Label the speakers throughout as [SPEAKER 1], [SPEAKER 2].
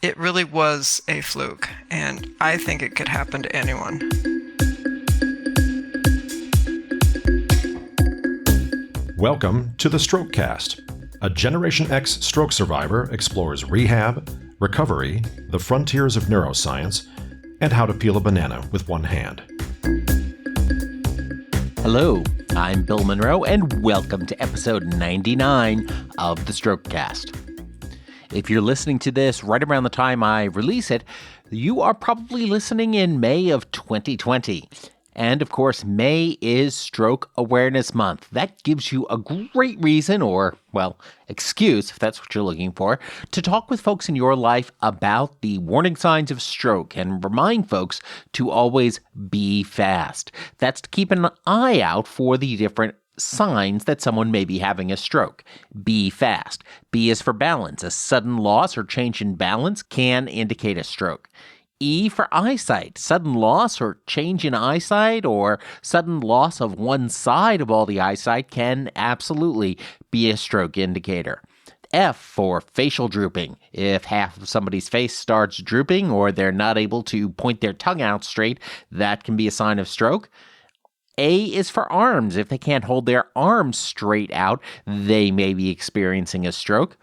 [SPEAKER 1] it really was a fluke, and I think it could happen to anyone.
[SPEAKER 2] Welcome to the Strokecast. A Generation X stroke survivor explores rehab, recovery, the frontiers of neuroscience, and how to peel a banana with one hand.
[SPEAKER 3] Hello, I'm Bill Monroe, and welcome to episode 99 of the Strokecast. If you're listening to this right around the time I release it, you are probably listening in May of 2020. And of course, May is Stroke Awareness Month. That gives you a great reason, or, well, excuse, if that's what you're looking for, to talk with folks in your life about the warning signs of stroke and remind folks to always be fast. That's to keep an eye out for the different signs that someone may be having a stroke. Be fast. B is for balance. A sudden loss or change in balance can indicate a stroke. E for eyesight. Sudden loss or change in eyesight or sudden loss of one side of all the eyesight can absolutely be a stroke indicator. F for facial drooping. If half of somebody's face starts drooping or they're not able to point their tongue out straight, that can be a sign of stroke. A is for arms. If they can't hold their arms straight out, they may be experiencing a stroke.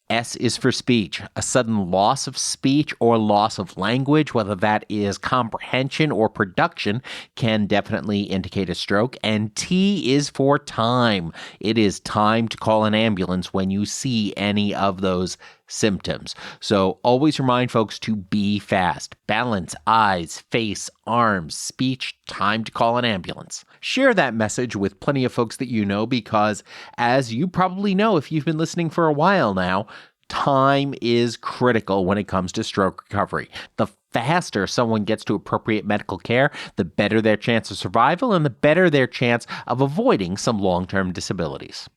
[SPEAKER 3] S is for speech. A sudden loss of speech or loss of language, whether that is comprehension or production, can definitely indicate a stroke. And T is for time. It is time to call an ambulance when you see any of those symptoms. So always remind folks to be fast. Balance, eyes, face, arms, speech, time to call an ambulance. Share that message with plenty of folks that you know because, as you probably know if you've been listening for a while now, time is critical when it comes to stroke recovery. The faster someone gets to appropriate medical care, the better their chance of survival and the better their chance of avoiding some long-term disabilities.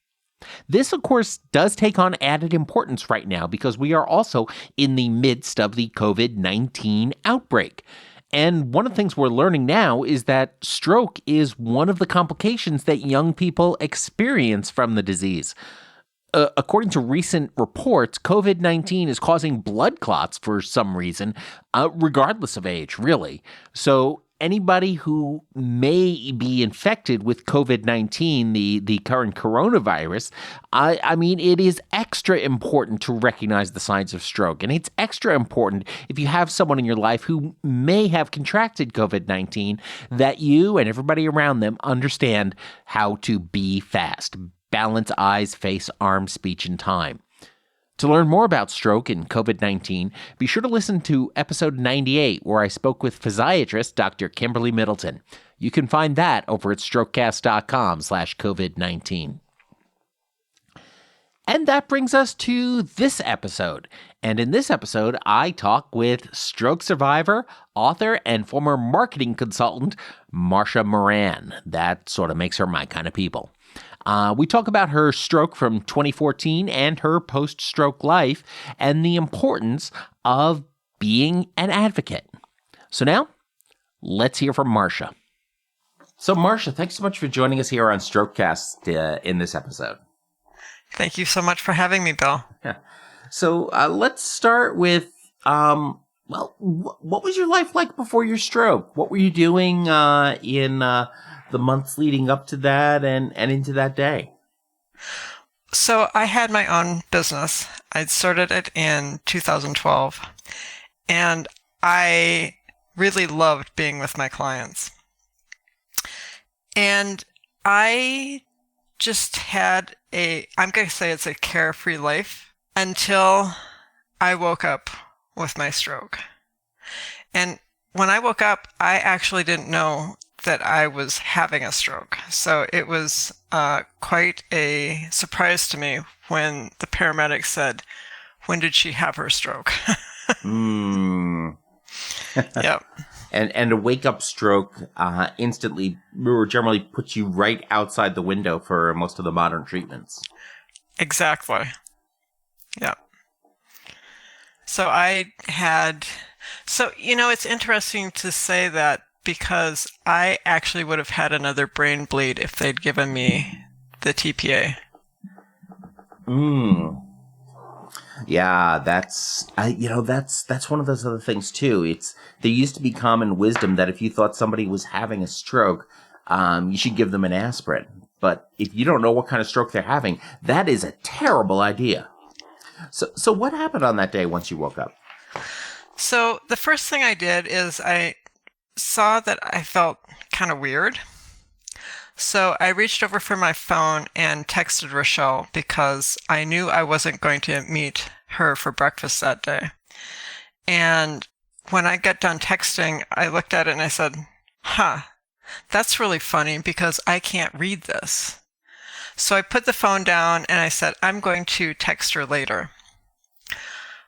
[SPEAKER 3] This, of course, does take on added importance right now because we are also in the midst of the COVID-19 outbreak. And one of the things we're learning now is that stroke is one of the complications that young people experience from the disease. According to recent reports, COVID-19 is causing blood clots for some reason, regardless of age, really. So anybody who may be infected with COVID-19, the current coronavirus, I mean, it is extra important to recognize the signs of stroke. And it's extra important if you have someone in your life who may have contracted COVID-19, that you and everybody around them understand how to be fast. Balance, eyes, face, arms, speech, and time. To learn more about stroke and COVID-19, be sure to listen to episode 98, where I spoke with physiatrist Dr. Kimberly Middleton. You can find that over at strokecast.com/COVID-19. And that brings us to this episode. And in this episode, I talk with stroke survivor, author, and former marketing consultant, Marcia Moran. That sort of makes her my kind of people. We talk about her stroke from 2014 and her post-stroke life and the importance of being an advocate. So now, let's hear from Marcia. So Marcia, thanks so much for joining us here on Strokecast in this episode.
[SPEAKER 1] Thank you so much for having me, Bill.
[SPEAKER 3] Yeah. So let's start with, what was your life like before your stroke? What were you doing in the months leading up to that and into that day?
[SPEAKER 1] So I had my own business. I'd started it in 2012, and I really loved being with my clients. And I just had I'm going to say it's a carefree life until I woke up with my stroke. And when I woke up, I actually didn't know that I was having a stroke. So it was quite a surprise to me when the paramedics said, "When did she have her stroke?" Yep.
[SPEAKER 3] And a wake-up stroke instantly or generally puts you right outside the window for most of the modern treatments.
[SPEAKER 1] Exactly. Yep. So it's interesting to say that because I actually would have had another brain bleed if they'd given me the TPA.
[SPEAKER 3] Yeah, that's that's one of those other things too. There used to be common wisdom that if you thought somebody was having a stroke, you should give them an aspirin. But if you don't know what kind of stroke they're having, that is a terrible idea. So what happened on that day once you woke up?
[SPEAKER 1] So the first thing I did is I saw that I felt kind of weird. So I reached over for my phone and texted Rochelle because I knew I wasn't going to meet her for breakfast that day. And when I got done texting, I looked at it and I said, that's really funny because I can't read this. So I put the phone down and I said, I'm going to text her later.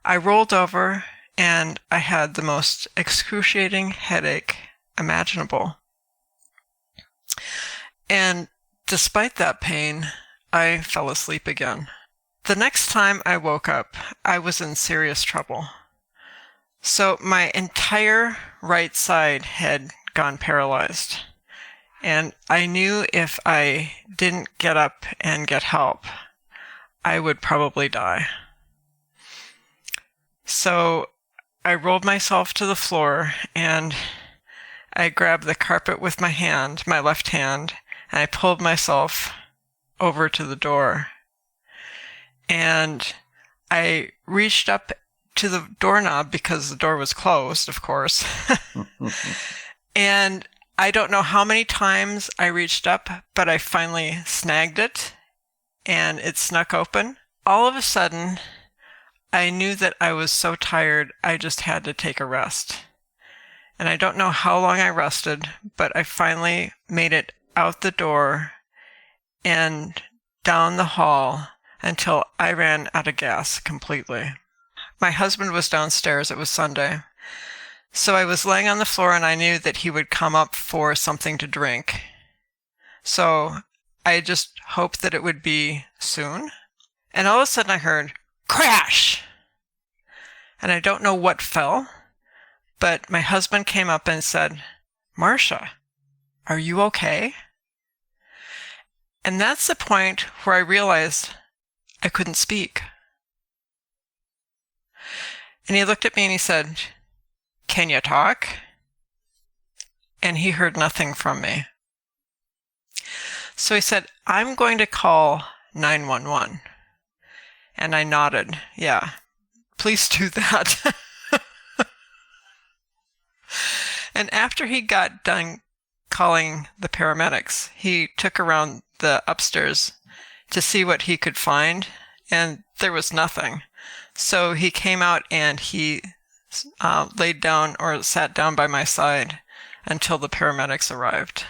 [SPEAKER 1] I rolled over and I had the most excruciating headache imaginable. And despite that pain, I fell asleep again. The next time I woke up, I was in serious trouble. So my entire right side had gone paralyzed. And I knew if I didn't get up and get help, I would probably die. So I rolled myself to the floor and I grabbed the carpet with my left hand, and I pulled myself over to the door. And I reached up to the doorknob because the door was closed, of course. And I don't know how many times I reached up, but I finally snagged it and it snuck open. All of a sudden, I knew that I was so tired, I just had to take a rest. And I don't know how long I rested, but I finally made it out the door and down the hall until I ran out of gas completely. My husband was downstairs. It was Sunday. So I was laying on the floor and I knew that he would come up for something to drink. So I just hoped that it would be soon. And all of a sudden I heard crash. And I don't know what fell, but my husband came up and said, Marcia, are you okay? And that's the point where I realized I couldn't speak. And he looked at me and he said, can you talk? And he heard nothing from me. So he said, I'm going to call 911. And I nodded, yeah, please do that. And after he got done calling the paramedics, he took around the upstairs to see what he could find, and there was nothing. So he came out and he laid down or sat down by my side until the paramedics arrived.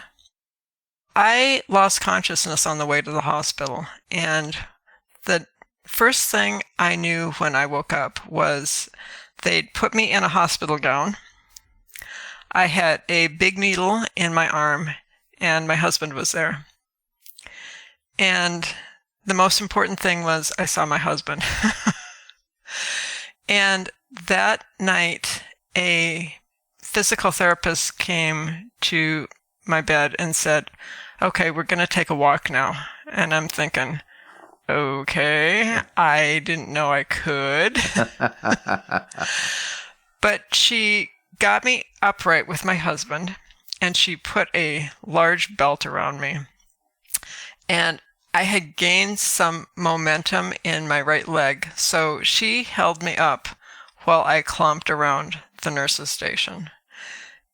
[SPEAKER 1] I lost consciousness on the way to the hospital, and the first thing I knew when I woke up was they'd put me in a hospital gown. I had a big needle in my arm, and my husband was there. And the most important thing was I saw my husband. And that night, a physical therapist came to my bed and said, okay, we're going to take a walk now. And I'm thinking, okay, I didn't know I could. But she got me upright with my husband, and she put a large belt around me. And I had gained some momentum in my right leg, so she held me up while I clomped around the nurse's station.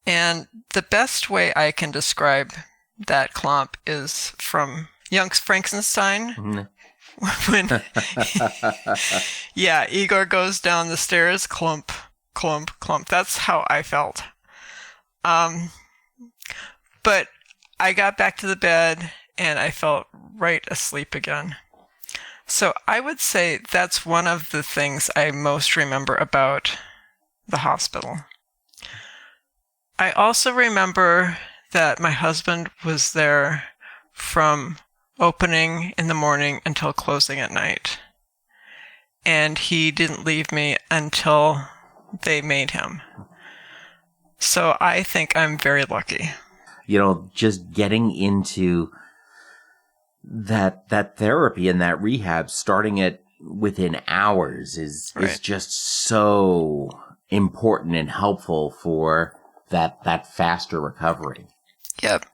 [SPEAKER 1] And the best way I can describe that clomp is from Young Frankenstein. When yeah, Igor goes down the stairs, clump, clump, clump. That's how I felt. But I got back to the bed and I felt right asleep again. So I would say that's one of the things I most remember about the hospital. I also remember that my husband was there from opening in the morning until closing at night. And he didn't leave me until they made him. So I think I'm very lucky.
[SPEAKER 3] You know, just getting into that therapy and that rehab, starting at within hours is
[SPEAKER 1] Right.
[SPEAKER 3] just so important and helpful for that faster recovery.
[SPEAKER 1] Yep.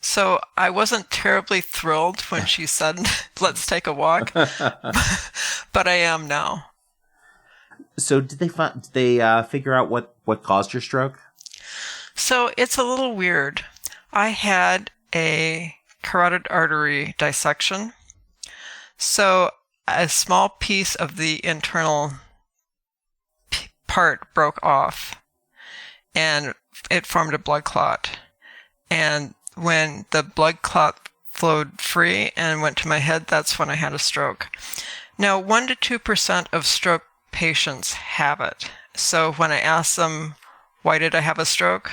[SPEAKER 1] So I wasn't terribly thrilled when she said, let's take a walk, but I am now.
[SPEAKER 3] So did they figure out what caused your stroke?
[SPEAKER 1] So it's a little weird. I had a carotid artery dissection. So a small piece of the internal part broke off and it formed a blood clot. And when the blood clot flowed free and went to my head, that's when I had a stroke. Now, 1 to 2% of stroke patients have it. So when I asked them, why did I have a stroke?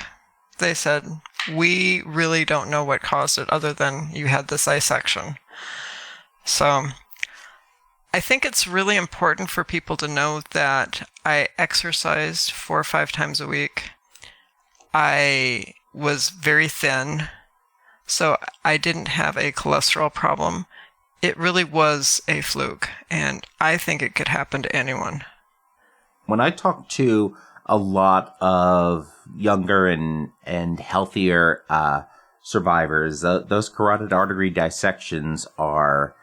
[SPEAKER 1] They said, we really don't know what caused it other than you had this dissection. So I think it's really important for people to know that I exercised 4 or 5 times a week. I was very thin, so I didn't have a cholesterol problem. It really was a fluke, and I think it could happen to anyone.
[SPEAKER 3] When I talk to a lot of younger and healthier survivors, those carotid artery dissections are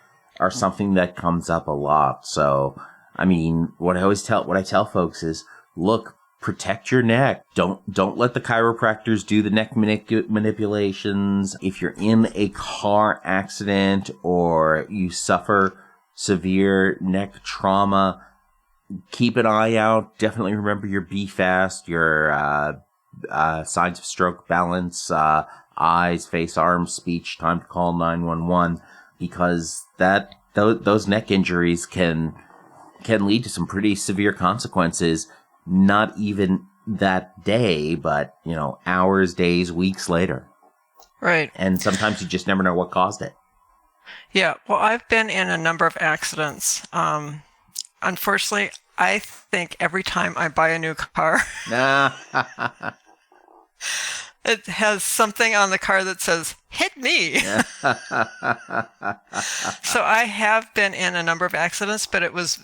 [SPEAKER 3] something that comes up a lot. So, I mean, what I tell folks is, look, protect your neck. Don't let the chiropractors do the neck manipulations. If you're in a car accident or you suffer severe neck trauma, keep an eye out. Definitely remember your BFAST, your signs of stroke, balance, eyes, face, arms, speech, time to call 911, because those neck injuries can lead to some pretty severe consequences. Not even that day, but, hours, days, weeks later.
[SPEAKER 1] Right.
[SPEAKER 3] And sometimes you just never know what caused it.
[SPEAKER 1] Yeah, well, I've been in a number of accidents. Unfortunately, I think every time I buy a new car, it has something on the car that says, hit me. So I have been in a number of accidents, but it was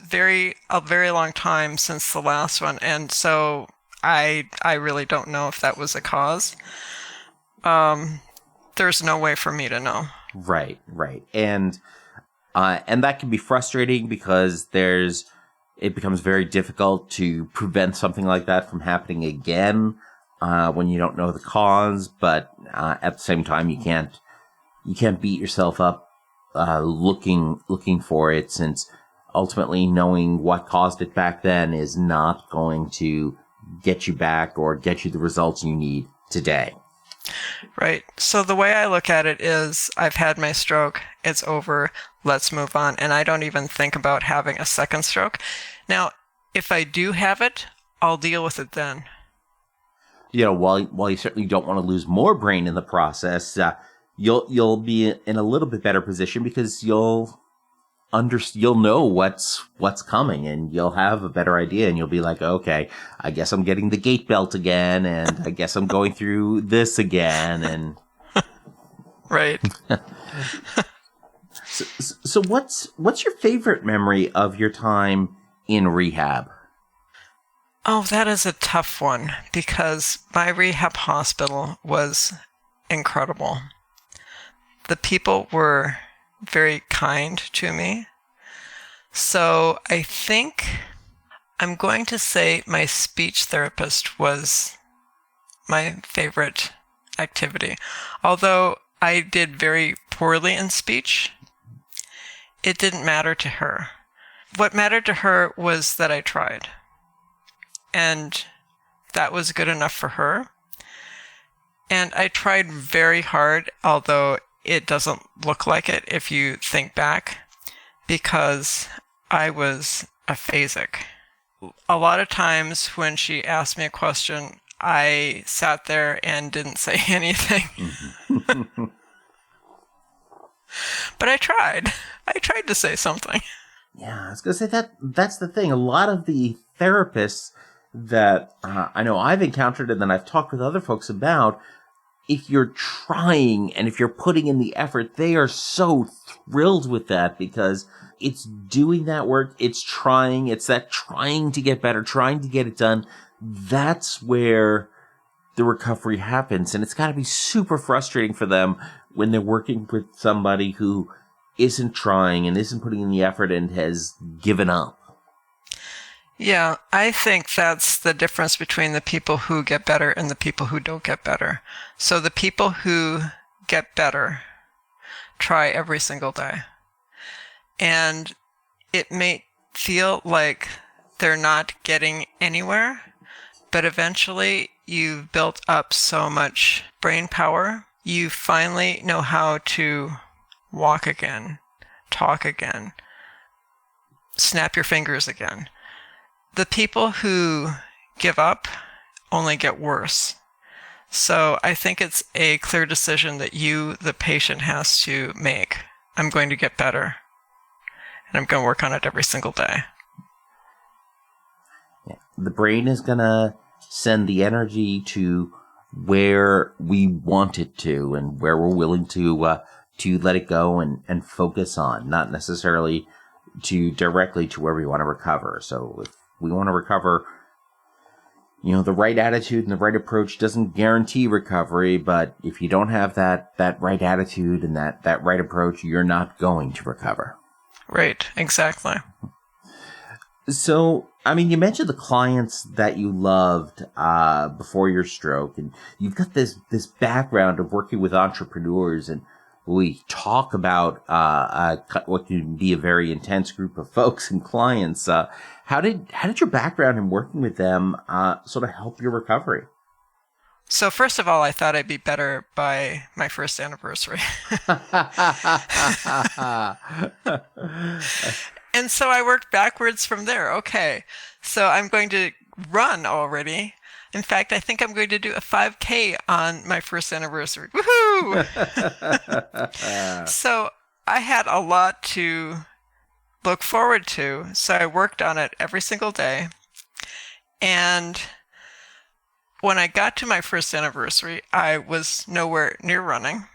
[SPEAKER 1] a very long time since the last one. And so I really don't know if that was a cause. There's no way for me to know.
[SPEAKER 3] Right. And that can be frustrating because it becomes very difficult to prevent something like that from happening again. When you don't know the cause, but at the same time, you can't beat yourself up looking for it, since ultimately knowing what caused it back then is not going to get you back or get you the results you need today.
[SPEAKER 1] Right. So the way I look at it is, I've had my stroke, it's over, let's move on, and I don't even think about having a second stroke. Now, if I do have it, I'll deal with it then.
[SPEAKER 3] While you certainly don't want to lose more brain in the process, you'll be in a little bit better position because you'll know what's coming, and you'll have a better idea, and you'll be like, okay, I guess I'm getting the gait belt again, and I guess I'm going through this again, and
[SPEAKER 1] right.
[SPEAKER 3] So what's your favorite memory of your time in rehab?
[SPEAKER 1] Oh, that is a tough one, because my rehab hospital was incredible. The people were very kind to me. So I think I'm going to say my speech therapist was my favorite activity. Although I did very poorly in speech, it didn't matter to her. What mattered to her was that I tried. And that was good enough for her. And I tried very hard, although it doesn't look like it if you think back, because I was aphasic. A lot of times when she asked me a question, I sat there and didn't say anything. But I tried. I tried to say something.
[SPEAKER 3] Yeah, I was going to say that's the thing. A lot of the therapists that I know I've encountered and then I've talked with other folks about, if you're trying and if you're putting in the effort, they are so thrilled with that because it's doing that work. It's trying. It's that trying to get better, trying to get it done. That's where the recovery happens. And it's got to be super frustrating for them when they're working with somebody who isn't trying and isn't putting in the effort and has given up.
[SPEAKER 1] Yeah, I think that's the difference between the people who get better and the people who don't get better. So the people who get better try every single day. And it may feel like they're not getting anywhere, but eventually you've built up so much brain power, you finally know how to walk again, talk again, snap your fingers again. The people who give up only get worse. So I think it's a clear decision that you, the patient, has to make. I'm going to get better, and I'm going to work on it every single day.
[SPEAKER 3] Yeah. The brain is going to send the energy to where we want it to and where we're willing to let it go and focus on, not necessarily directly to where we want to recover. So if we want to recover, the right attitude and the right approach doesn't guarantee recovery, but if you don't have that right attitude and that right approach, you're not going to recover.
[SPEAKER 1] Right, exactly.
[SPEAKER 3] So, you mentioned the clients that you loved before your stroke, and you've got this background of working with entrepreneurs, and we talk about what can be a very intense group of folks and clients. How did your background in working with them sort of help your recovery?
[SPEAKER 1] So first of all, I thought I'd be better by my first anniversary. And so I worked backwards from there. Okay, so I'm going to run already. In fact, I think I'm going to do a 5K on my first anniversary. Woohoo! So I had a lot to look forward to. So I worked on it every single day. And when I got to my first anniversary, I was nowhere near running.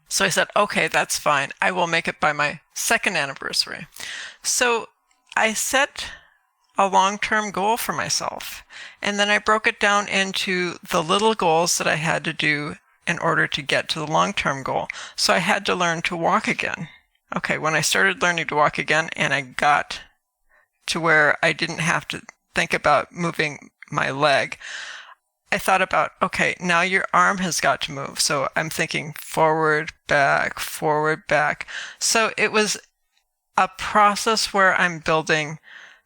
[SPEAKER 1] So I said, okay, that's fine. I will make it by my second anniversary. So I set a long-term goal for myself. And then I broke it down into the little goals that I had to do in order to get to the long-term goal. So I had to learn to walk again. Okay, when I started learning to walk again and I got to where I didn't have to think about moving my leg, I thought about, okay, now your arm has got to move. So I'm thinking forward, back, forward, back. So it was a process where I'm building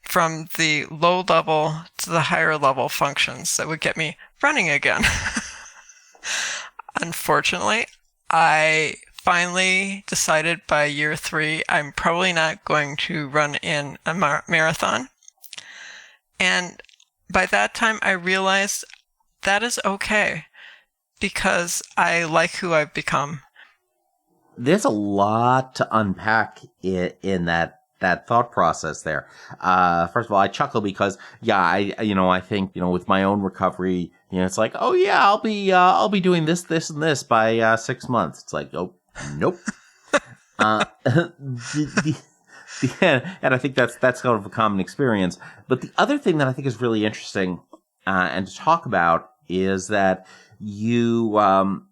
[SPEAKER 1] from the low level to the higher level functions that would get me running again. Unfortunately, I finally decided by year 3, I'm probably not going to run in a marathon. And by that time, I realized that is okay because I like who I've become.
[SPEAKER 3] There's a lot to unpack in that thought process there. First of all, I chuckle because, I think, with my own recovery, it's like, oh yeah, I'll be doing this, and this by 6 months. It's like, oh, nope. And I think that's kind of a common experience. But the other thing that I think is really interesting, and to talk about is that our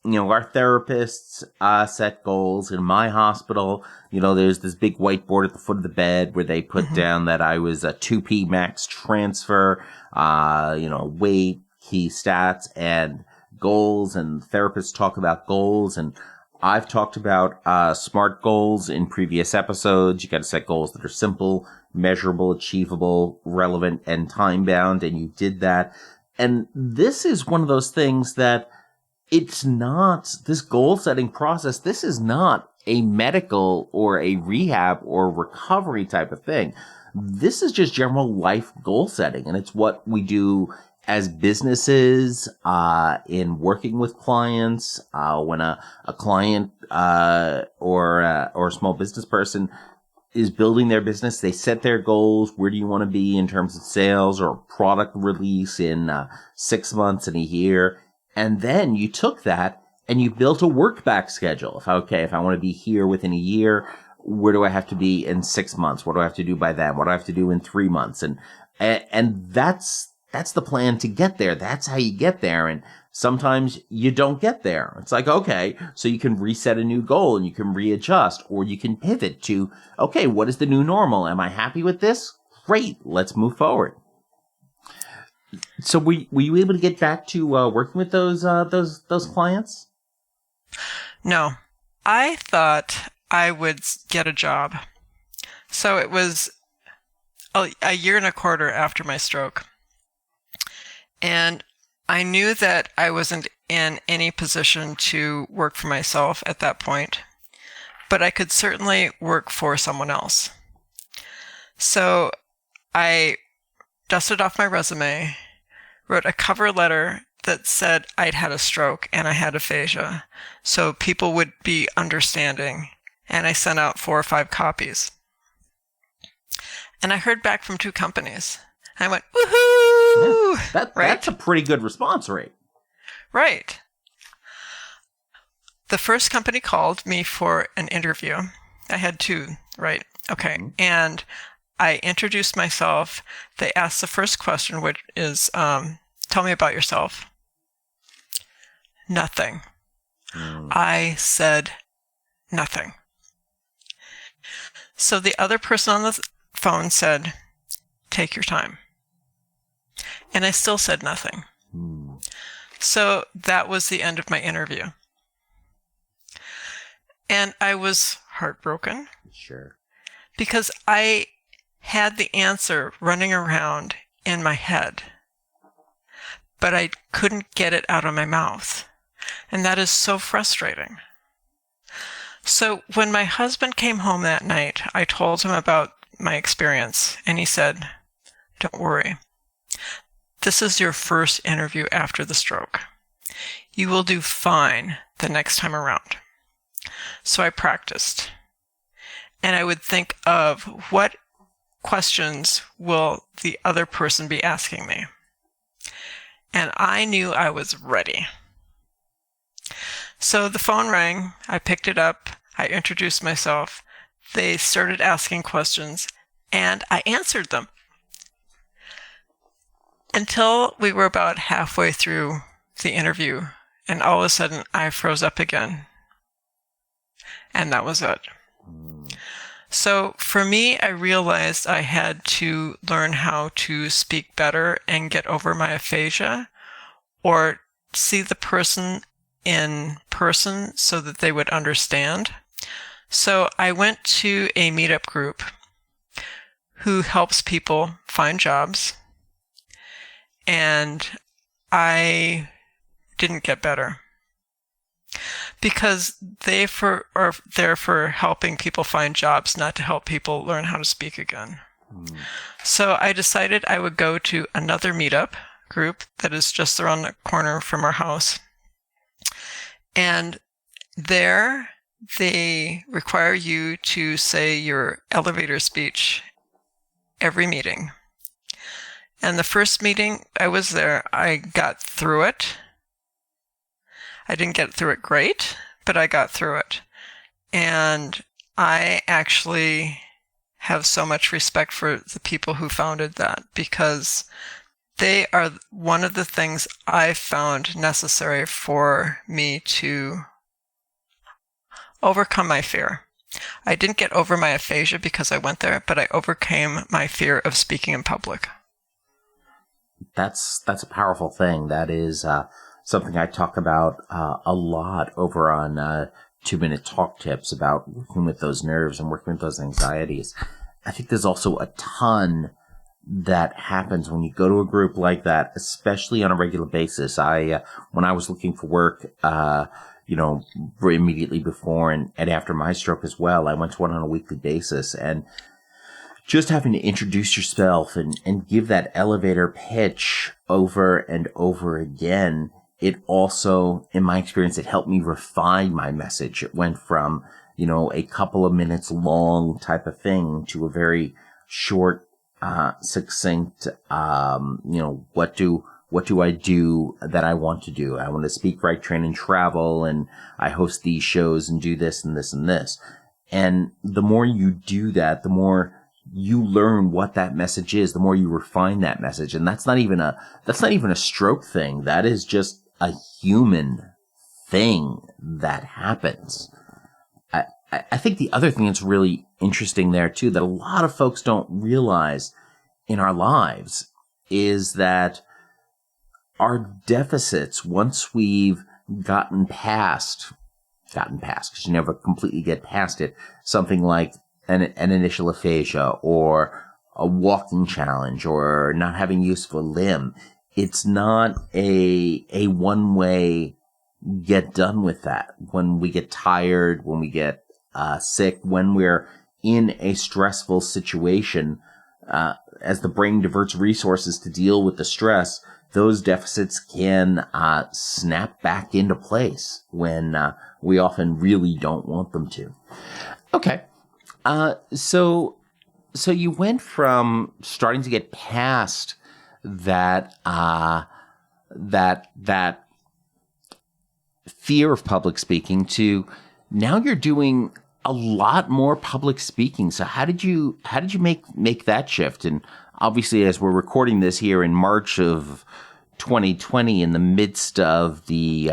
[SPEAKER 3] therapists set goals. In my hospital, there's this big whiteboard at the foot of the bed where they put down that I was a 2P max transfer, weight, key stats, and goals. And therapists talk about goals. And I've talked about SMART goals in previous episodes. You got to set goals that are simple, measurable, achievable, relevant, and time-bound. And you did that. And this is one of those things that it's not, this goal-setting process, this is not a medical or a rehab or recovery type of thing. This is just general life goal setting. And it's what we do as businesses, in working with clients, when a client or a small business person is building their business, they set their goals. Where do you want to be in terms of sales or product release in 6 months, in a year? And then you took that and you built a work back schedule. If I want to be here within a year, where do I have to be in 6 months? What do I have to do by then? What do I have to do in 3 months? And that's the plan to get there. That's how you get there. And sometimes you don't get there. It's like, okay, so you can reset a new goal and you can readjust, or you can pivot to, okay, what is the new normal? Am I happy with this? Great. Let's move forward. So were you able to get back to working with those clients?
[SPEAKER 1] No, I thought I would get a job. So it was a year and a quarter after my stroke. And I knew that I wasn't in any position to work for myself at that point, but I could certainly work for someone else. So I dusted off my resume, wrote a cover letter that said I'd had a stroke and I had aphasia, so people would be understanding, and I sent out 4 or 5 copies. And I heard back from 2 companies. I went, woohoo!
[SPEAKER 3] Yeah, that's a pretty good response rate.
[SPEAKER 1] Right. The first company called me for an interview. I had 2, right? Okay. Mm-hmm. And I introduced myself. They asked the first question, which is, tell me about yourself. Nothing. I said nothing. So the other person on the phone said, take your time. And I still said nothing. So that was the end of my interview. And I was heartbroken.
[SPEAKER 3] Sure.
[SPEAKER 1] Because I had the answer running around in my head, but I couldn't get it out of my mouth. And that is so frustrating. So when my husband came home that night, I told him about my experience, and he said, don't worry. This is your first interview after the stroke. You will do fine the next time around. So I practiced. And I would think of what questions will the other person be asking me. And I knew I was ready. So the phone rang. I picked it up. I introduced myself. They started asking questions, and I answered them. Until we were about halfway through the interview, and all of a sudden I froze up again. And that was it. So for me, I realized I had to learn how to speak better and get over my aphasia, or see the person in person so that they would understand. So I went to a meetup group who helps people find jobs, and I didn't get better. Because they are there for helping people find jobs, not to help people learn how to speak again. So I decided I would go to another meetup group that is just around the corner from our house. And there they require you to say your elevator speech every meeting. And the first meeting I was there, I got through it. I didn't get through it great, but I got through it. And I actually have so much respect for the people who founded that, because they are one of the things I found necessary for me to overcome my fear. I didn't get over my aphasia because I went there, but I overcame my fear of speaking in public.
[SPEAKER 3] That's a powerful thing. That is something I talk about a lot over on 2-Minute Talk Tips, about working with those nerves and working with those anxieties. I think there's also a ton that happens when you go to a group like that, especially on a regular basis. When I was looking for work, immediately before and after my stroke as well, I went to one on a weekly basis, and just having to introduce yourself and give that elevator pitch over and over again, it also, in my experience, it helped me refine my message. It went from, a couple of minutes long type of thing to a very short, succinct, what do what do I do that I want to do? I want to speak, write, train, and travel, and I host these shows and do this and this and this. And the more you do that, the more you learn what that message is, the more you refine that message. And that's not even a stroke thing. That is just a human thing that happens. I think the other thing that's really interesting there too, that a lot of folks don't realize in our lives, is that our deficits, once we've gotten past, because you never completely get past it, something like an initial aphasia or a walking challenge or not having use of a limb, it's not a one-way get done with that. When we get tired, when we get sick, when we're in a stressful situation, as the brain diverts resources to deal with the stress, those deficits can snap back into place when we often really don't want them to. Okay. So you went from starting to get past that fear of public speaking to now you're doing a lot more public speaking. So how did you make that shift? And obviously, as we're recording this here in March of 2020, in the midst of the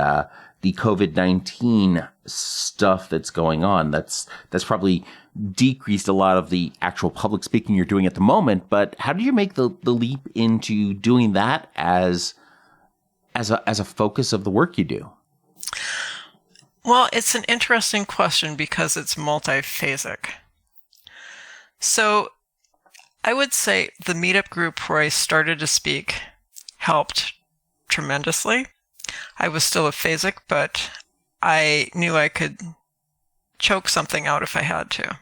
[SPEAKER 3] COVID-19 stuff that's going on, that's probably decreased a lot of the actual public speaking you're doing at the moment. But how did you make the leap into doing that as a focus of the work you do?
[SPEAKER 1] Well, it's an interesting question because it's multiphasic. So I would say the meetup group where I started to speak helped tremendously. I was still aphasic, but I knew I could choke something out if I had to.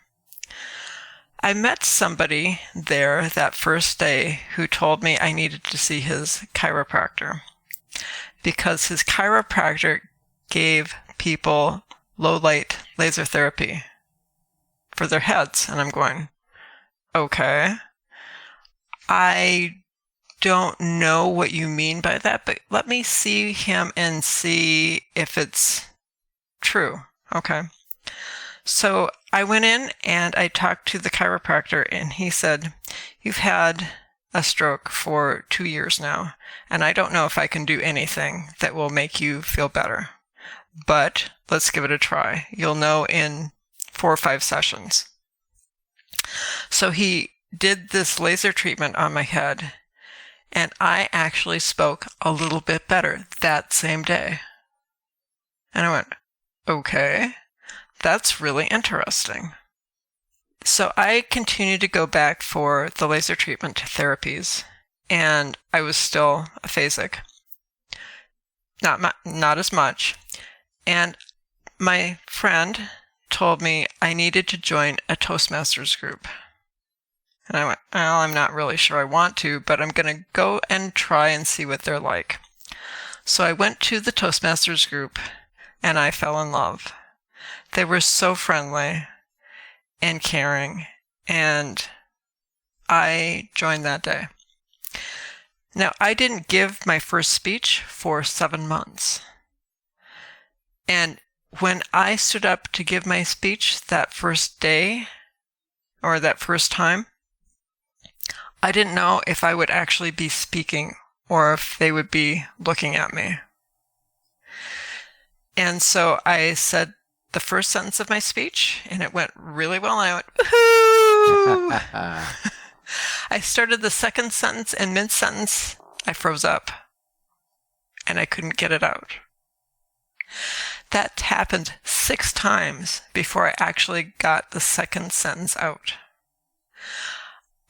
[SPEAKER 1] I met somebody there that first day who told me I needed to see his chiropractor because his chiropractor gave people low light laser therapy for their heads. And I'm going, okay, I don't know what you mean by that, but let me see him and see if it's true. Okay. So I went in and I talked to the chiropractor and he said, you've had a stroke for 2 years now, and I don't know if I can do anything that will make you feel better. But let's give it a try. You'll know in 4 or 5 sessions. So he did this laser treatment on my head, and I actually spoke a little bit better that same day. And I went, okay, that's really interesting. So I continued to go back for the laser treatment therapies, and I was still aphasic. Not as much. And my friend told me I needed to join a Toastmasters group. And I went, well, I'm not really sure I want to, but I'm going to go and try and see what they're like. So I went to the Toastmasters group and I fell in love. They were so friendly and caring, and I joined that day. Now, I didn't give my first speech for 7 months. And when I stood up to give my speech that first day, or that first time, I didn't know if I would actually be speaking or if they would be looking at me. And so I said the first sentence of my speech, and it went really well, and I went, woohoo! I started the second sentence, and mid-sentence, I froze up, and I couldn't get it out. That happened 6 times before I actually got the second sentence out.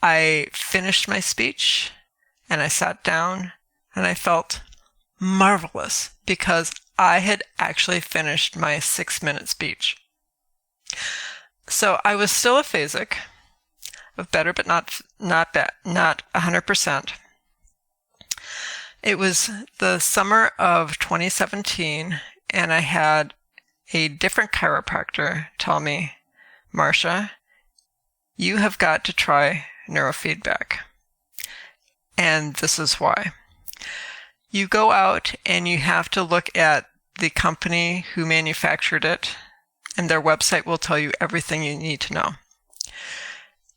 [SPEAKER 1] I finished my speech, and I sat down, and I felt marvelous because I had actually finished my 6-minute speech. So I was still aphasic, better but not 100%. It was the summer of 2017, and I had a different chiropractor tell me, Marcia, you have got to try neurofeedback. And this is why. You go out and you have to look at the company who manufactured it, and their website will tell you everything you need to know.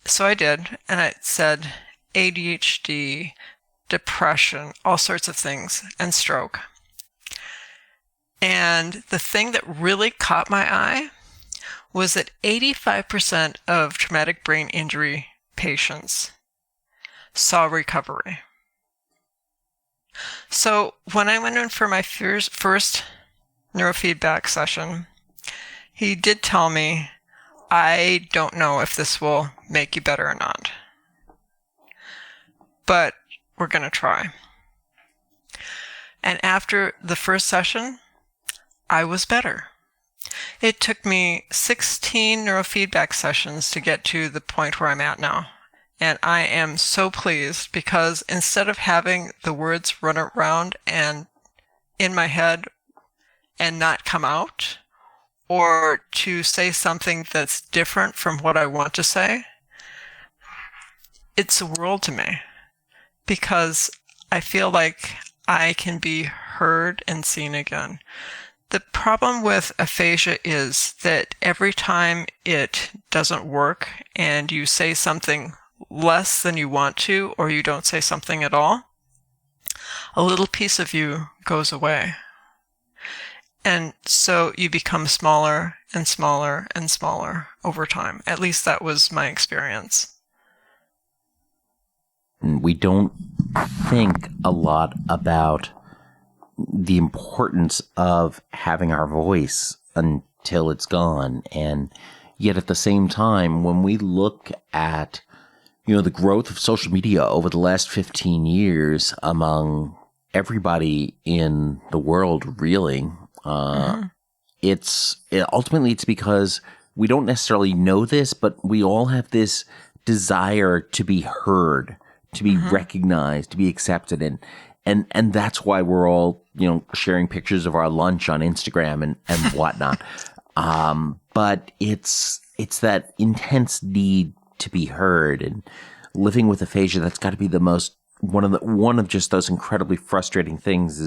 [SPEAKER 1] So I did, and it said ADHD, depression, all sorts of things, and stroke. And the thing that really caught my eye was that 85% of traumatic brain injury patients saw recovery. So when I went in for my first neurofeedback session, he did tell me, I don't know if this will make you better or not, but we're going to try. And after the first session, I was better. It took me 16 neurofeedback sessions to get to the point where I'm at now. And I am so pleased because instead of having the words run around and in my head and not come out, or to say something that's different from what I want to say, it's a world to me because I feel like I can be heard and seen again. The problem with aphasia is that every time it doesn't work and you say something less than you want to, or you don't say something at all, a little piece of you goes away. And so you become smaller and smaller and smaller over time. At least that was my experience.
[SPEAKER 3] We don't think a lot about the importance of having our voice until it's gone. And yet at the same time, when we look at, the growth of social media over the last 15 years among everybody in the world, really, ultimately it's because we don't necessarily know this, but we all have this desire to be heard, to be recognized, to be accepted. And that's why we're all, sharing pictures of our lunch on Instagram and whatnot. But it's that intense need to be heard, and living with aphasia, that's got to be the most, one of just those incredibly frustrating things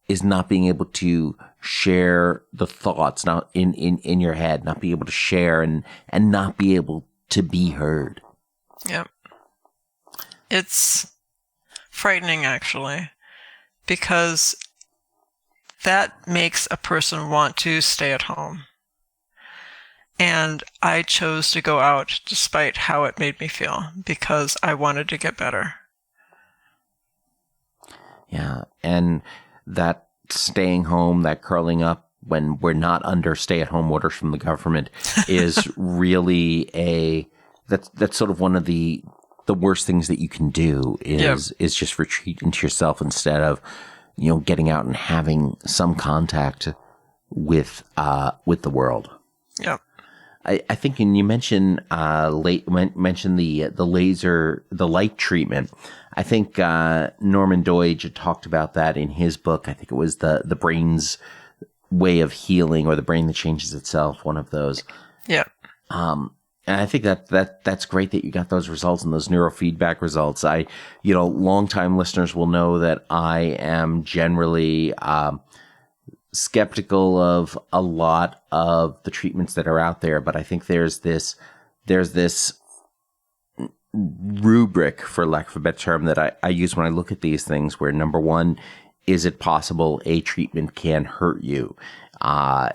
[SPEAKER 3] is not being able to share the thoughts not in your head, not be able to share and not be able to be heard.
[SPEAKER 1] Yep. It's frightening, actually, because that makes a person want to stay at home. And I chose to go out despite how it made me feel because I wanted to get better.
[SPEAKER 3] Yeah. And that staying home, that curling up when we're not under stay-at-home orders from the government is really that's sort of one of the worst things that you can do is just retreat into yourself instead of, getting out and having some contact with the world.
[SPEAKER 1] Yep.
[SPEAKER 3] I think, and you mentioned mentioned the light treatment. I think Norman Doidge had talked about that in his book. I think it was the brain's way of healing, or the brain that changes itself. One of those.
[SPEAKER 1] Yeah.
[SPEAKER 3] And I think that's great that you got those results and those neurofeedback results. Longtime listeners will know that I am generally skeptical of a lot of the treatments that are out there, but I think there's this rubric, for lack of a better term, that I use when I look at these things, where number one, is it possible a treatment can hurt you?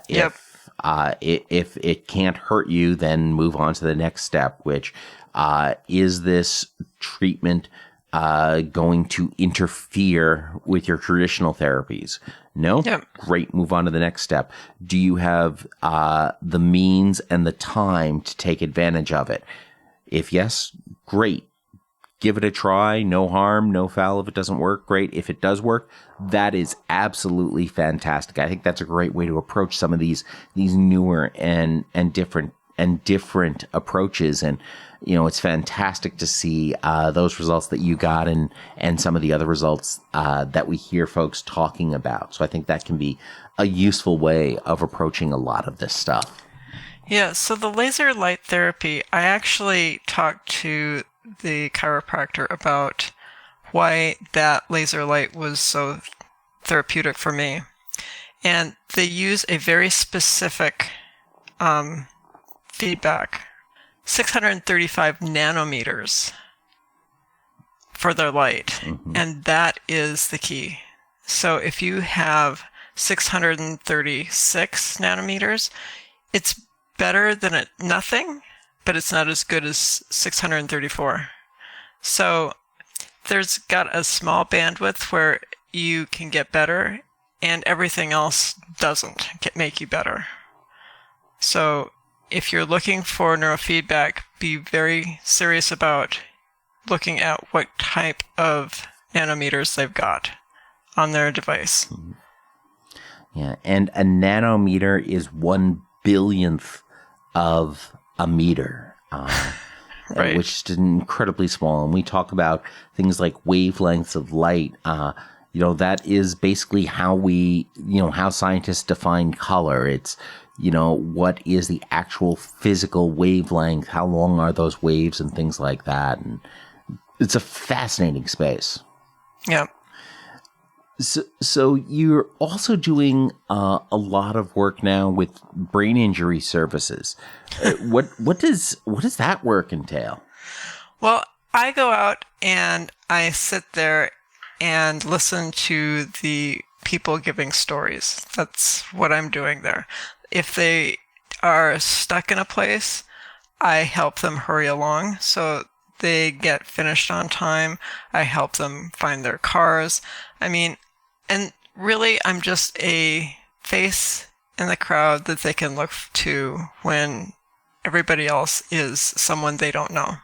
[SPEAKER 3] If it can't hurt you, then move on to the next step, which is this treatment going to interfere with your traditional therapies? No?
[SPEAKER 1] Yep.
[SPEAKER 3] Great. Move on to the next step. Do you have the means and the time to take advantage of it? If yes, great. Give it a try. No harm, no foul. If it doesn't work, great. If it does work, that is absolutely fantastic. I think that's a great way to approach some of these newer and different approaches. And it's fantastic to see those results that you got and some of the other results that we hear folks talking about. So I think that can be a useful way of approaching a lot of this stuff.
[SPEAKER 1] Yeah, so the laser light therapy, I actually talked to the chiropractor about why that laser light was so therapeutic for me. And they use a very specific feedback, 635 nanometers for their light. And that is the key. So if you have 636 nanometers, it's better than nothing, but it's not as good as 634. So there's got a small bandwidth where you can get better, and everything else doesn't make you better. So if you're looking for neurofeedback, be very serious about looking at what type of nanometers they've got on their device.
[SPEAKER 3] Yeah, and a nanometer is 1/1000th of a meter,
[SPEAKER 1] Right.
[SPEAKER 3] which is incredibly small. And we talk about things like wavelengths of light. That is basically how how scientists define color. It's, what is the actual physical wavelength? How long are those waves and things like that? And it's a fascinating space.
[SPEAKER 1] Yeah.
[SPEAKER 3] So you're also doing a lot of work now with brain injury services. What does that work entail?
[SPEAKER 1] Well, I go out and I sit there and listen to the people giving stories. That's what I'm doing there. If they are stuck in a place, I help them hurry along so they get finished on time. I help them find their cars. And really, I'm just a face in the crowd that they can look to when everybody else is someone they don't know.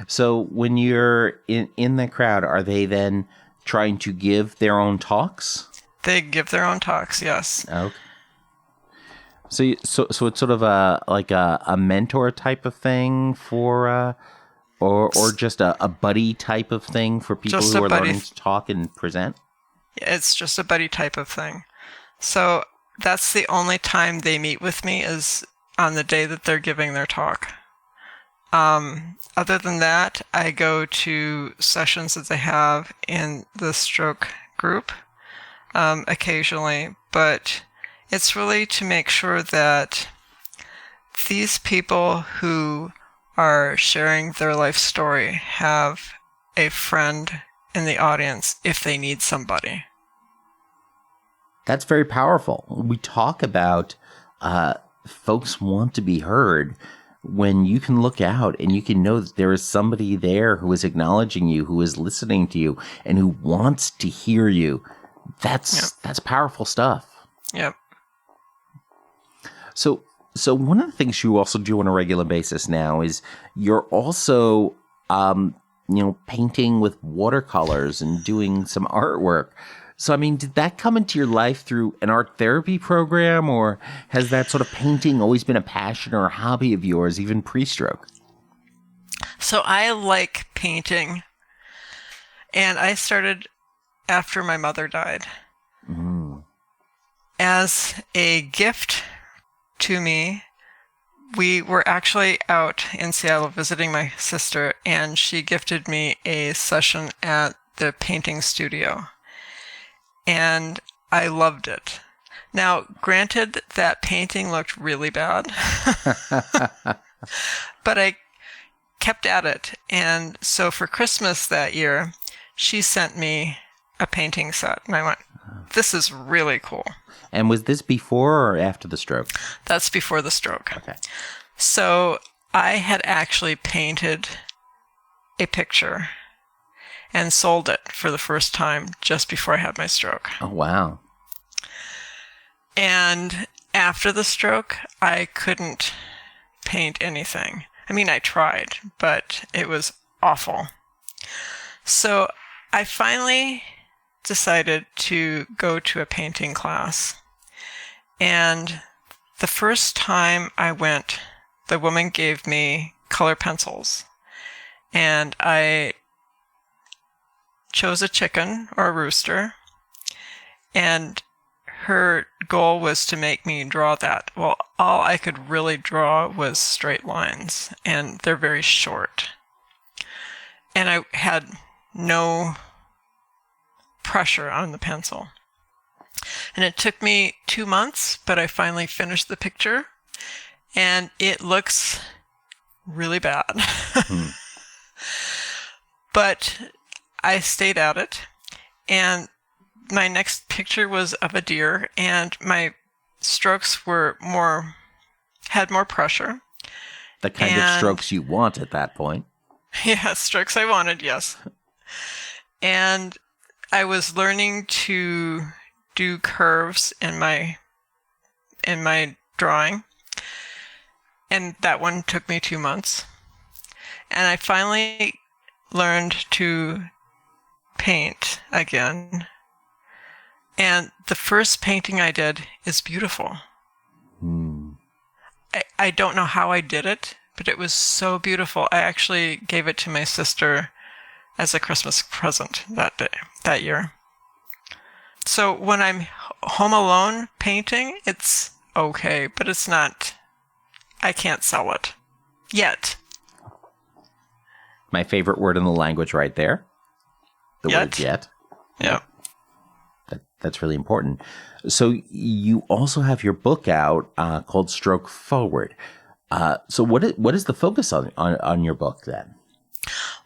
[SPEAKER 3] So when you're in the crowd, are they then trying to give their own talks?
[SPEAKER 1] They give their own talks, yes.
[SPEAKER 3] Okay. So it's sort of a mentor type of thing for or just a buddy type of thing for people
[SPEAKER 1] Just
[SPEAKER 3] who
[SPEAKER 1] a
[SPEAKER 3] are
[SPEAKER 1] buddy.
[SPEAKER 3] learning to talk and present?
[SPEAKER 1] It's just a buddy type of thing. So that's the only time they meet with me is on the day that they're giving their talk. Other than that, I go to sessions that they have in the stroke group occasionally, but it's really to make sure that these people who are sharing their life story have a friend in the audience if they need somebody.
[SPEAKER 3] That's very powerful. We talk about folks want to be heard. When you can look out and you can know that there is somebody there who is acknowledging you, who is listening to you, and who wants to hear you, that's powerful stuff.
[SPEAKER 1] Yep.
[SPEAKER 3] So one of the things you also do on a regular basis now is you're also, painting with watercolors and doing some artwork. So, did that come into your life through an art therapy program, or has that sort of painting always been a passion or a hobby of yours, even pre-stroke?
[SPEAKER 1] So I like painting, and I started after my mother died. As a gift to me, we were actually out in Seattle visiting my sister, and she gifted me a session at the painting studio. And I loved it. Now, granted, that painting looked really bad, but I kept at it. And so for Christmas that year, she sent me a painting set. And I went, this is really cool.
[SPEAKER 3] And was this before or after the stroke?
[SPEAKER 1] That's before the stroke.
[SPEAKER 3] Okay.
[SPEAKER 1] So I had actually painted a picture and sold it for the first time just before I had my stroke.
[SPEAKER 3] Oh, wow.
[SPEAKER 1] And after the stroke, I couldn't paint anything. I tried, but it was awful. So I finally decided to go to a painting class. And the first time I went, the woman gave me color pencils. And I chose a chicken or a rooster, and her goal was to make me draw that. Well, all I could really draw was straight lines, and they're very short. And I had no pressure on the pencil. And it took me 2 months, but I finally finished the picture, and it looks really bad. But I stayed at it, and my next picture was of a deer, and my strokes had more pressure.
[SPEAKER 3] The kind of strokes you want at that point.
[SPEAKER 1] Yeah, strokes I wanted, yes. And I was learning to do curves in my drawing, and that one took me 2 months. And I finally learned to paint again. And the first painting I did is beautiful. I don't know how I did it, but it was so beautiful. I actually gave it to my sister as a Christmas present that year. So when I'm home alone painting, it's okay, but it's not, I can't sell it yet.
[SPEAKER 3] My favorite word in the language right there. The word yet.
[SPEAKER 1] Yeah.
[SPEAKER 3] That's really important. So you also have your book out called Stroke Forward. So what is the focus on your book then?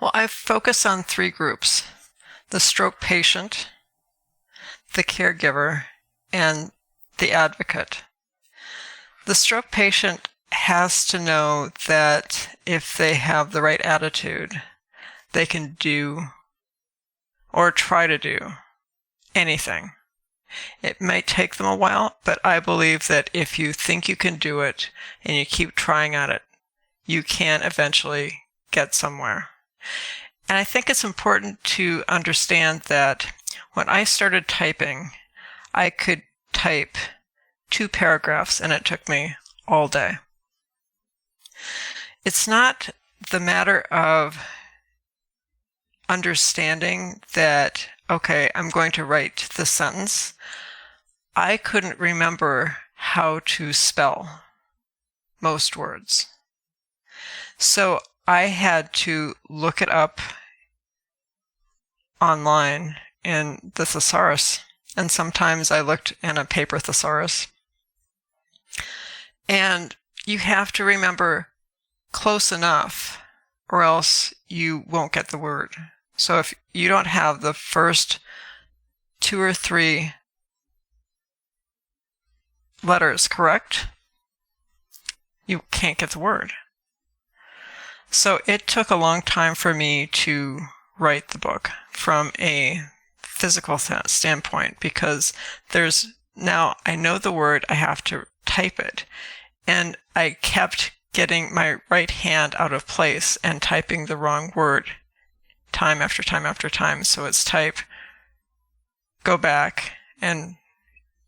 [SPEAKER 1] Well, I focus on 3 groups: the stroke patient, the caregiver, and the advocate. The stroke patient has to know that if they have the right attitude, they can do or try to do anything. It might take them a while, but I believe that if you think you can do it and you keep trying at it, you can eventually get somewhere. And I think it's important to understand that when I started typing, I could type 2 paragraphs and it took me all day. It's not the matter of understanding that, okay, I'm going to write the sentence. I couldn't remember how to spell most words. So I had to look it up online in the thesaurus, and sometimes I looked in a paper thesaurus. And you have to remember close enough, or else you won't get the word. So if you don't have the first 2 or 3 letters correct, you can't get the word. So it took a long time for me to write the book from a physical standpoint, because now I know the word, I have to type it. And I kept getting my right hand out of place and typing the wrong word time after time after time. So it's type, go back, and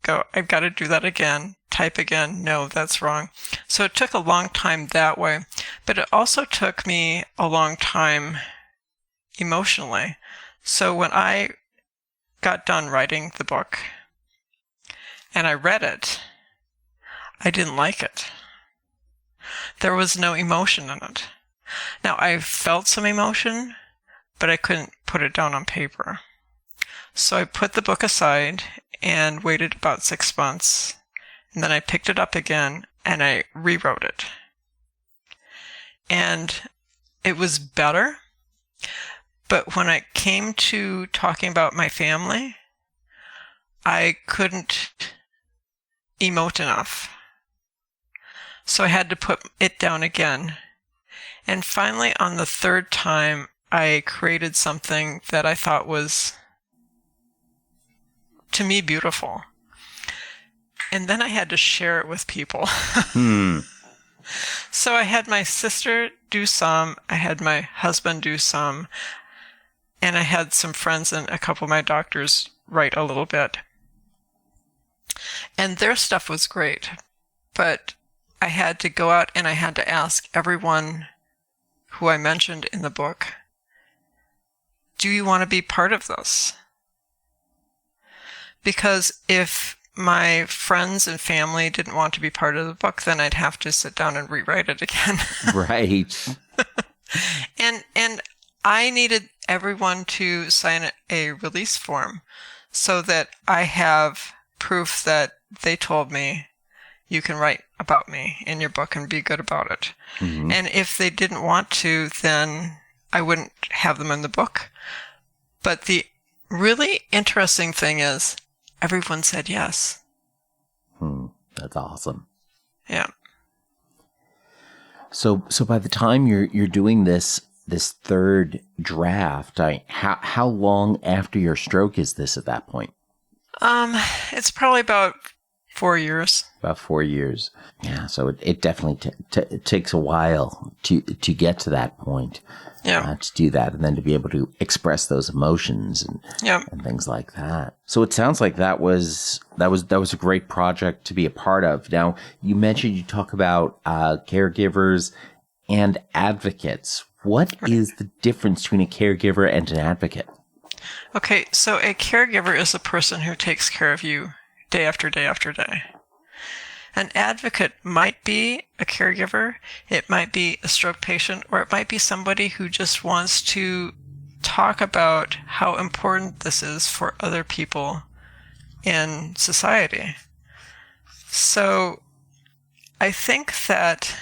[SPEAKER 1] go, I've got to do that again, type again, no, that's wrong. So it took a long time that way, but it also took me a long time emotionally. So when I got done writing the book and I read it, I didn't like it. There was no emotion in it. Now, I felt some emotion, but I couldn't put it down on paper. So I put the book aside and waited about 6 months, and then I picked it up again and I rewrote it. And it was better, but when it came to talking about my family, I couldn't emote enough. So I had to put it down again. And finally, on the 3rd time, I created something that I thought was, to me, beautiful. And then I had to share it with people. So I had my sister do some, I had my husband do some, and I had some friends and a couple of my doctors write a little bit. And their stuff was great, but I had to go out and I had to ask everyone who I mentioned in the book, do you want to be part of this? Because if my friends and family didn't want to be part of the book, then I'd have to sit down and rewrite it again.
[SPEAKER 3] Right.
[SPEAKER 1] And I needed everyone to sign a release form so that I have proof that they told me you can write about me in your book and be good about it.
[SPEAKER 3] Mm-hmm.
[SPEAKER 1] And if they didn't want to, then I wouldn't have them in the book. But the really interesting thing is everyone said yes.
[SPEAKER 3] That's awesome.
[SPEAKER 1] Yeah.
[SPEAKER 3] So by the time you're doing this third draft, how long after your stroke is this at that point?
[SPEAKER 1] It's probably about 4 years.
[SPEAKER 3] About 4 years. Yeah. So it definitely takes a while to get to that point.
[SPEAKER 1] Yeah.
[SPEAKER 3] To do that, and then to be able to express those emotions and things like that. So it sounds like that was a great project to be a part of. Now, you mentioned you talk about caregivers and advocates. What is the difference between a caregiver and an advocate?
[SPEAKER 1] Okay, so a caregiver is a person who takes care of you day after day after day. An advocate might be a caregiver, it might be a stroke patient, or it might be somebody who just wants to talk about how important this is for other people in society. So I think that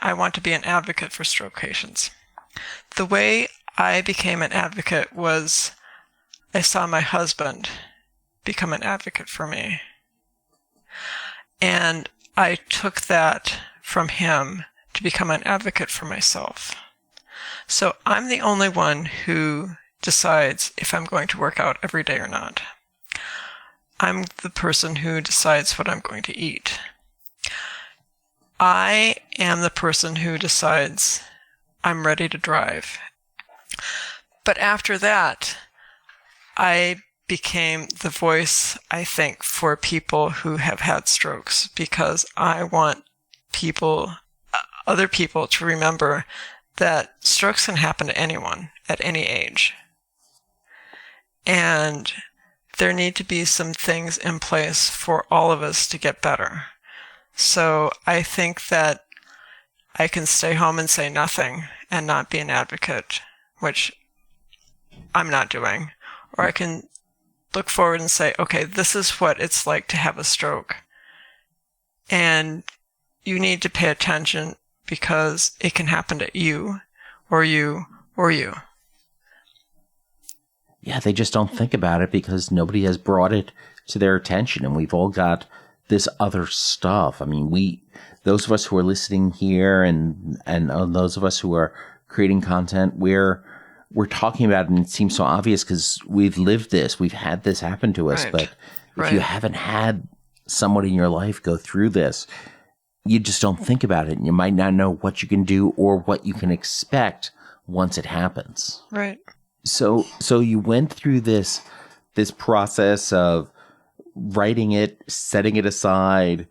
[SPEAKER 1] I want to be an advocate for stroke patients. The way I became an advocate was I saw my husband become an advocate for me. And I took that from him to become an advocate for myself. So I'm the only one who decides if I'm going to work out every day or not. I'm the person who decides what I'm going to eat. I am the person who decides I'm ready to drive. But after that, I became the voice, I think, for people who have had strokes, because I want other people to remember that strokes can happen to anyone at any age. And there need to be some things in place for all of us to get better. So I think that I can stay home and say nothing and not be an advocate, which I'm not doing. Or I can look forward and say, okay, this is what it's like to have a stroke. And you need to pay attention because it can happen to you, or you, or you.
[SPEAKER 3] Yeah, they just don't think about it because nobody has brought it to their attention, and we've all got this other stuff. I mean, those of us who are listening here and those of us who are creating content, we're talking about it, and it seems so obvious because we've lived this, we've had this happen to us.
[SPEAKER 1] Right.
[SPEAKER 3] But if you haven't had someone in your life go through this, you just don't think about it, and you might not know what you can do or what you can expect once it happens.
[SPEAKER 1] Right.
[SPEAKER 3] So you went through this process of writing it, setting it aside,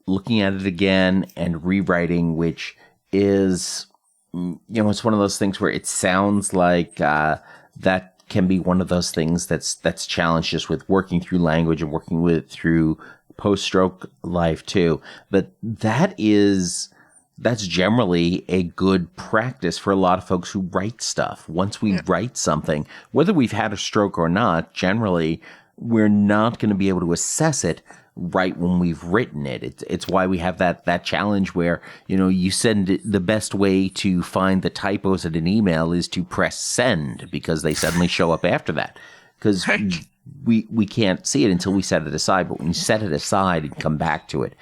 [SPEAKER 3] looking at it again, and rewriting, which is, it's one of those things where it sounds like that can be one of those things that's challenged just with working through language and working with it through post-stroke life too. But that's generally a good practice for a lot of folks who write stuff. Once we write something, whether we've had a stroke or not, generally we're not going to be able to assess it right when we've written it. It's why we have that challenge where, you send it, the best way to find the typos in an email is to press send, because they suddenly show up after that. Because we can't see it until we set it aside. But when you set it aside and come back to it,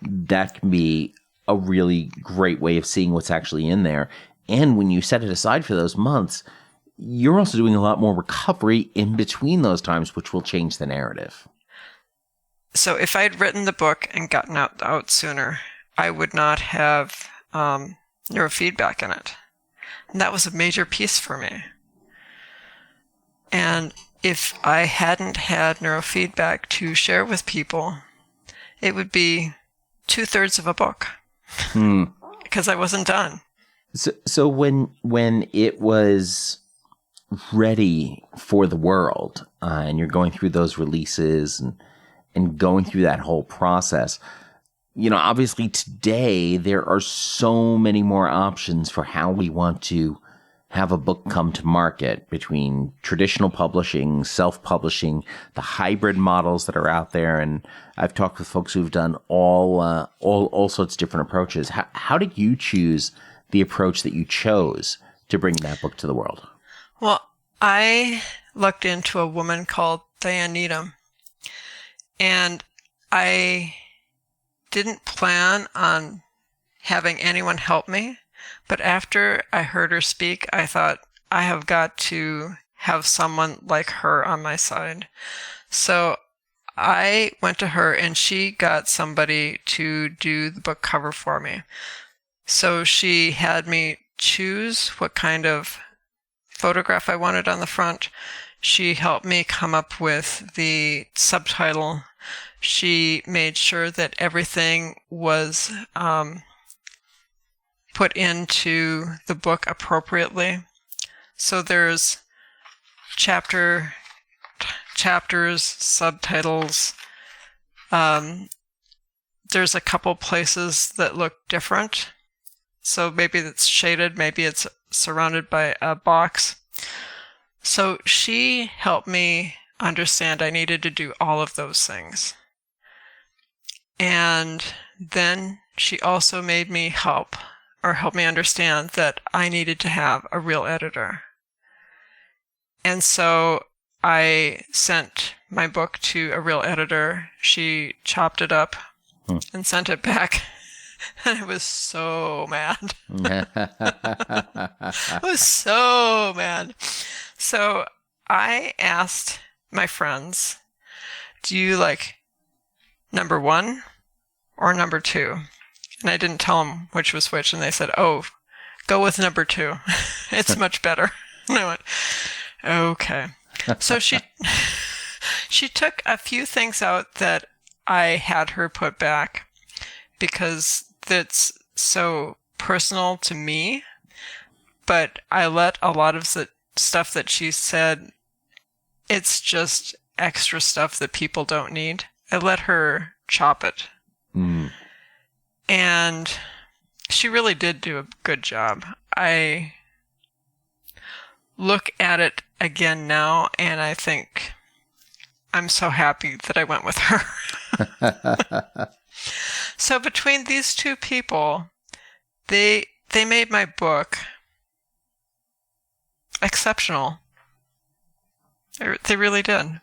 [SPEAKER 3] that can be a really great way of seeing what's actually in there. And when you set it aside for those months, you're also doing a lot more recovery in between those times, which will change the narrative.
[SPEAKER 1] So if I'd written the book and gotten out sooner, I would not have neurofeedback in it. And that was a major piece for me. And if I hadn't had neurofeedback to share with people, it would be 2/3 of a book. Because I wasn't done.
[SPEAKER 3] So when it was ready for the world, and you're going through those releases and going through that whole process, obviously today there are so many more options for how we want to have a book come to market between traditional publishing, self-publishing, the hybrid models that are out there. And I've talked with folks who've done all sorts of different approaches. How did you choose the approach that you chose to bring that book to the world?
[SPEAKER 1] Well, I looked into a woman called Diane Needham, and I didn't plan on having anyone help me. But after I heard her speak, I thought, I have got to have someone like her on my side. So I went to her, and she got somebody to do the book cover for me. So she had me choose what kind of photograph I wanted on the front. She helped me come up with the subtitle. She made sure that everything was put into the book appropriately. So there's chapters, subtitles. There's a couple places that look different. So maybe it's shaded, maybe it's surrounded by a box. So she helped me understand I needed to do all of those things. And then she also made me help me understand that I needed to have a real editor. And so I sent my book to a real editor. She chopped it up and sent it back. And I was so mad. I was so mad. So I asked my friends, do you like number 1 or number 2? And I didn't tell them which was which. And they said, oh, go with number 2. It's much better. And I went, okay. So she took a few things out that I had her put back because that's so personal to me. But I let a lot of the stuff that she said, it's just extra stuff that people don't need. I let her chop it. And she really did do a good job. I look at it again now, and I think I'm so happy that I went with her. So between these two people, they made my book exceptional. They really did.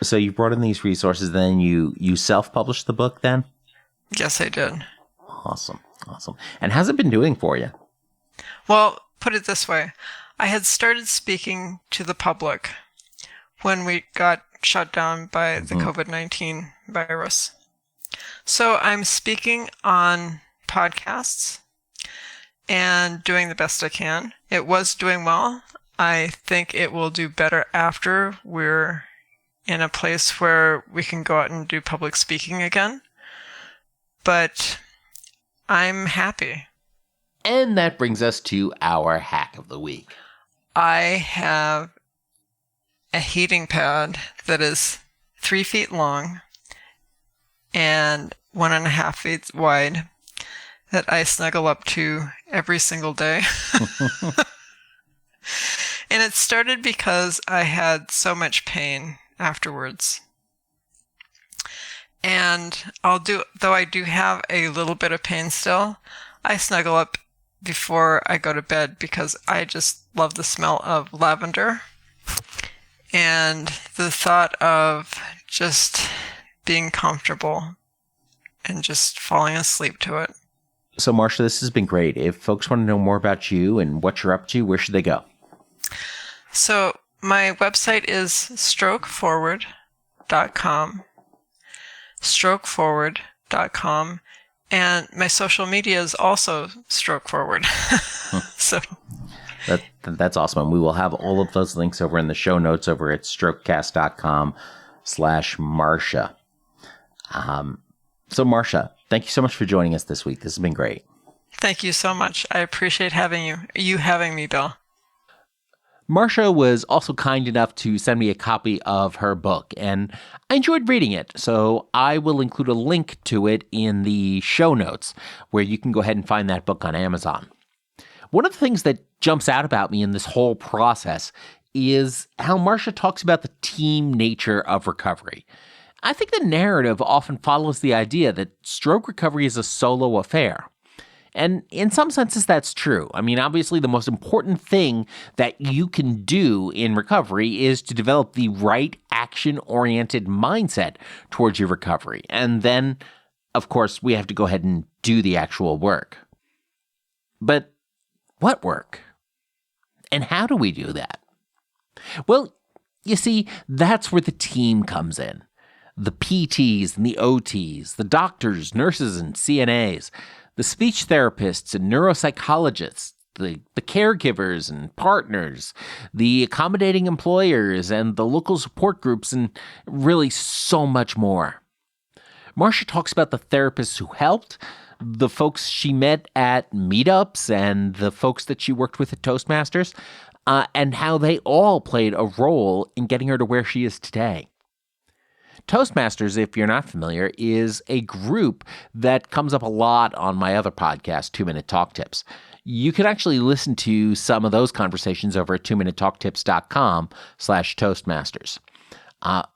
[SPEAKER 3] So you brought in these resources, then you self-published the book then?
[SPEAKER 1] Yes, I did.
[SPEAKER 3] Awesome. And how's it been doing for you?
[SPEAKER 1] Well, put it this way. I had started speaking to the public when we got shut down by the COVID-19 virus. So I'm speaking on podcasts and doing the best I can. It was doing well. I think it will do better after we're in a place where we can go out and do public speaking again. But I'm happy.
[SPEAKER 3] And that brings us to our hack of the week.
[SPEAKER 1] I have a heating pad that is 3 feet long and 1.5 feet wide that I snuggle up to every single day. And it started because I had so much pain afterwards. And though I do have a little bit of pain still, I snuggle up before I go to bed because I just love the smell of lavender and the thought of just being comfortable and just falling asleep to it.
[SPEAKER 3] So, Marcia, this has been great. If folks want to know more about you and what you're up to, where should they go?
[SPEAKER 1] So my website is strokeforward.com. Strokeforward.com. And my social media is also strokeforward. So
[SPEAKER 3] that's awesome. And we will have all of those links over in the show notes over at strokecast.com/Marcia. So Marcia, thank you so much for joining us this week. This has been great.
[SPEAKER 1] Thank you so much. I appreciate having me, Bill.
[SPEAKER 3] Marcia was also kind enough to send me a copy of her book, and I enjoyed reading it, so I will include a link to it in the show notes, where you can go ahead and find that book on Amazon. One of the things that jumps out about me in this whole process is how Marcia talks about the team nature of recovery. I think the narrative often follows the idea that stroke recovery is a solo affair. And in some senses, that's true. I mean, obviously, the most important thing that you can do in recovery is to develop the right action-oriented mindset towards your recovery. And then, of course, we have to go ahead and do the actual work. But what work? And how do we do that? Well, you see, that's where the team comes in. The PTs and the OTs, the doctors, nurses, and CNAs, the speech therapists and neuropsychologists, the caregivers and partners, the accommodating employers and the local support groups, and really so much more. Marcia talks about the therapists who helped, the folks she met at meetups, and the folks that she worked with at Toastmasters, and how they all played a role in getting her to where she is today. Toastmasters, if you're not familiar, is a group that comes up a lot on my other podcast, 2-Minute Talk Tips. You can actually listen to some of those conversations over at 2minutetalktips.com/Toastmasters.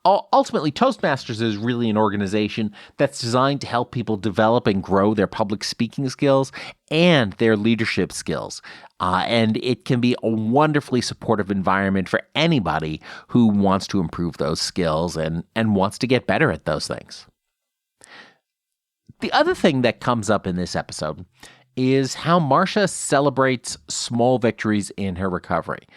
[SPEAKER 3] Ultimately, Toastmasters is really an organization that's designed to help people develop and grow their public speaking skills and their leadership skills. And it can be a wonderfully supportive environment for anybody who wants to improve those skills and wants to get better at those things. The other thing that comes up in this episode is how Marcia celebrates small victories in her recovery.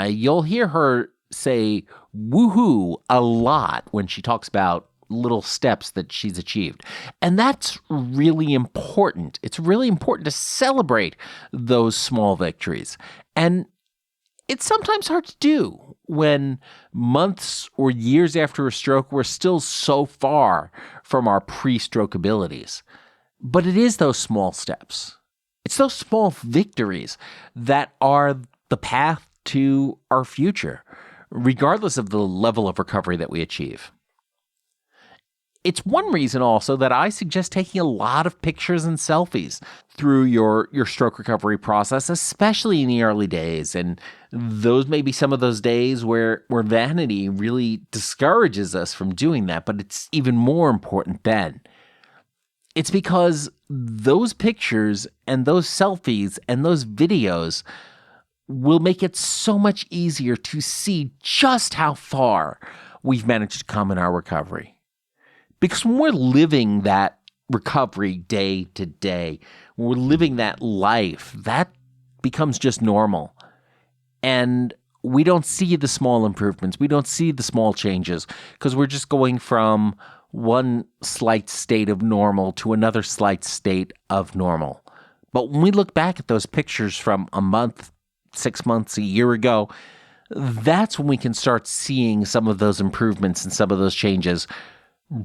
[SPEAKER 3] You'll hear her say woohoo a lot when she talks about little steps that she's achieved. And that's really important. It's really important to celebrate those small victories. And it's sometimes hard to do when months or years after a stroke, we're still so far from our pre-stroke abilities. But it is those small steps. It's those small victories that are the path to our future, regardless of the level of recovery that we achieve. It's one reason also that I suggest taking a lot of pictures and selfies through your stroke recovery process, especially in the early days. And those may be some of those days where vanity really discourages us from doing that, but it's even more important then. It's because those pictures and those selfies and those videos will make it so much easier to see just how far we've managed to come in our recovery. Because when we're living that recovery day to day, when we're living that life, that becomes just normal. And we don't see the small improvements. We don't see the small changes because we're just going from one slight state of normal to another slight state of normal. But when we look back at those pictures from a month, 6 months, a year ago, that's when we can start seeing some of those improvements and some of those changes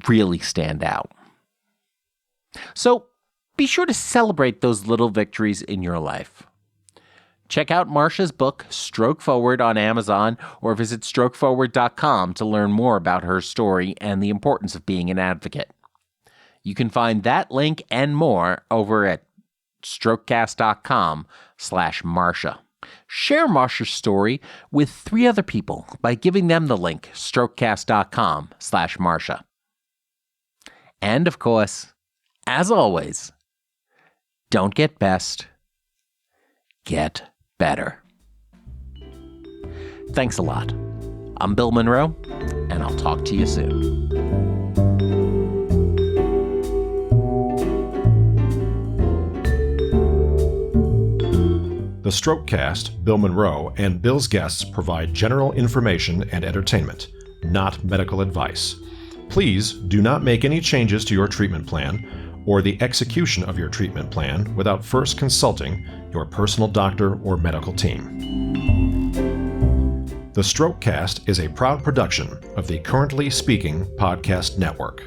[SPEAKER 3] really stand out. So be sure to celebrate those little victories in your life. Check out Marcia's book, Stroke Forward, on Amazon, or visit strokeforward.com to learn more about her story and the importance of being an advocate. You can find that link and more over at strokecast.com/Marcia. Share Marcia's story with 3 other people by giving them the link, strokecast.com/Marcia. And of course, as always, don't get best, get better. Thanks a lot. I'm Bill Monroe, and I'll talk to you soon.
[SPEAKER 2] The Strokecast, Bill Monroe, and Bill's guests provide general information and entertainment, not medical advice. Please do not make any changes to your treatment plan or the execution of your treatment plan without first consulting your personal doctor or medical team. The Strokecast is a proud production of the Currently Speaking Podcast Network.